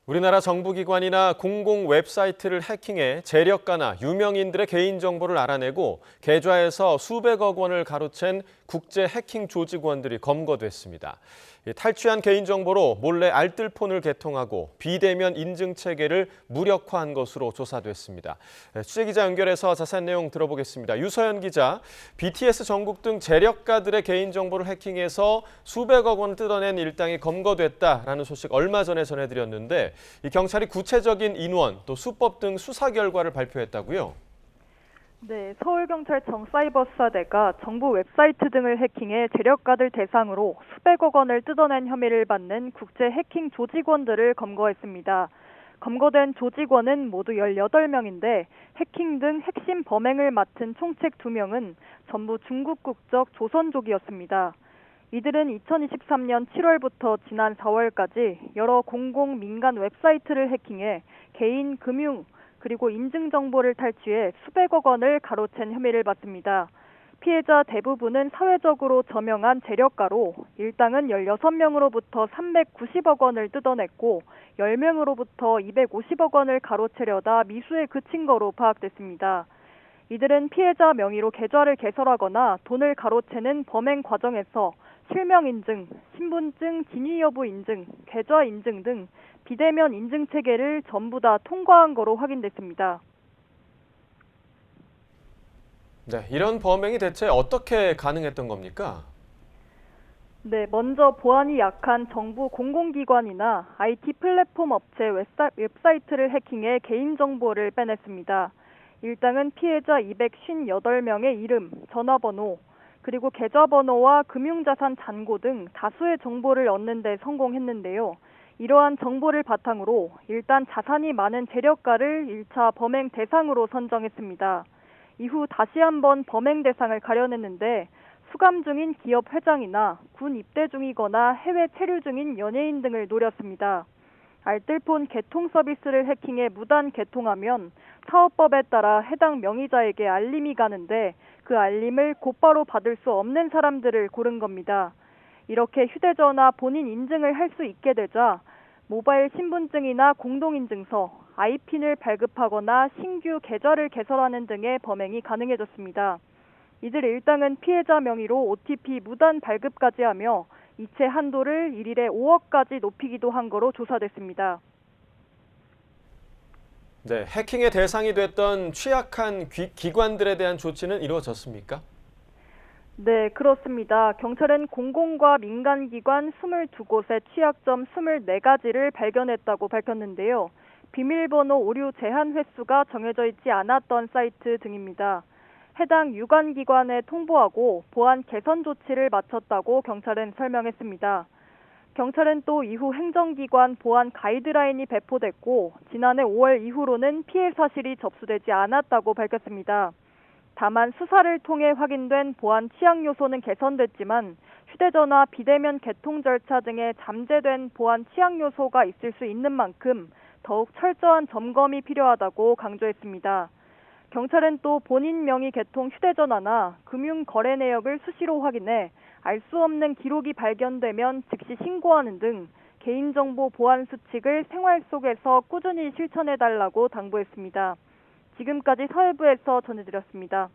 우리나라 정부기관이나 공공 웹사이트를 해킹해 재력가나 유명인들의 개인정보를 알아내고 계좌에서 수백억 원을 가로챈 국제 해킹 조직원들이 검거됐습니다. 탈취한 개인정보로 몰래 알뜰폰을 개통하고 비대면 인증체계를 무력화한 것으로 조사됐습니다. 취재기자 연결해서 자세한 내용 들어보겠습니다. 유서연 기자, BTS 정국 등 재력가들의 개인정보를 해킹해서 수백억 원을 뜯어낸 일당이 검거됐다라는 소식 얼마 전에 전해드렸는데 이 경찰이 구체적인 인원, 또 수법 등 수사 결과를 발표했다고요? 네, 서울경찰청 사이버수사대가 정부 웹사이트 등을 해킹해 재력가들 대상으로 수백억 원을 뜯어낸 혐의를 받는 국제 해킹 조직원들을 검거했습니다. 검거된 조직원은 모두 18명인데 해킹 등 핵심 범행을 맡은 총책 2명은 전부 중국 국적 조선족이었습니다. 이들은 2023년 7월부터 지난 4월까지 여러 공공 민간 웹사이트를 해킹해 개인 금융 그리고 인증 정보를 탈취해 수백억 원을 가로챈 혐의를 받습니다. 피해자 대부분은 사회적으로 저명한 재력가로 일당은 16명으로부터 390억 원을 뜯어냈고 10명으로부터 250억 원을 가로채려다 미수에 그친 거로 파악됐습니다. 이들은 피해자 명의로 계좌를 개설하거나 돈을 가로채는 범행 과정에서 실명 인증, 신분증 진위 여부 인증, 계좌 인증 등 비대면 인증 체계를 전부 다 통과한 거로 확인됐습니다. 네, 이런 범행이 대체 어떻게 가능했던 겁니까? 네, 먼저 보안이 약한 정부 공공기관이나 IT 플랫폼 업체 웹사이트를 해킹해 개인정보를 빼냈습니다. 일당은 피해자 258명의 이름, 전화번호, 그리고 계좌번호와 금융자산 잔고 등 다수의 정보를 얻는 데 성공했는데요. 이러한 정보를 바탕으로 일단 자산이 많은 재력가를 1차 범행 대상으로 선정했습니다. 이후 다시 한번 범행 대상을 가려냈는데 수감 중인 기업 회장이나 군 입대 중이거나 해외 체류 중인 연예인 등을 노렸습니다. 알뜰폰 개통 서비스를 해킹해 무단 개통하면 사업법에 따라 해당 명의자에게 알림이 가는데 그 알림을 곧바로 받을 수 없는 사람들을 고른 겁니다. 이렇게 휴대전화 본인 인증을 할 수 있게 되자 모바일 신분증이나 공동인증서, 아이핀을 발급하거나 신규 계좌를 개설하는 등의 범행이 가능해졌습니다. 이들 일당은 피해자 명의로 OTP 무단 발급까지 하며 이체 한도를 일일에 5억까지 높이기도 한 거로 조사됐습니다. 네, 해킹의 대상이 됐던 취약한 기관들에 대한 조치는 이루어졌습니까? 네, 그렇습니다. 경찰은 공공과 민간기관 22곳의 취약점 24가지를 발견했다고 밝혔는데요. 비밀번호 오류 제한 횟수가 정해져 있지 않았던 사이트 등입니다. 해당 유관기관에 통보하고 보안 개선 조치를 마쳤다고 경찰은 설명했습니다. 경찰은 또 이후 행정기관 보안 가이드라인이 배포됐고 지난해 5월 이후로는 피해 사실이 접수되지 않았다고 밝혔습니다. 다만 수사를 통해 확인된 보안 취약 요소는 개선됐지만 휴대전화 비대면 개통 절차 등에 잠재된 보안 취약 요소가 있을 수 있는 만큼 더욱 철저한 점검이 필요하다고 강조했습니다. 경찰은 또 본인 명의 개통 휴대전화나 금융 거래 내역을 수시로 확인해 알 수 없는 기록이 발견되면 즉시 신고하는 등 개인정보 보안 수칙을 생활 속에서 꾸준히 실천해달라고 당부했습니다. 지금까지 사회부에서 전해드렸습니다.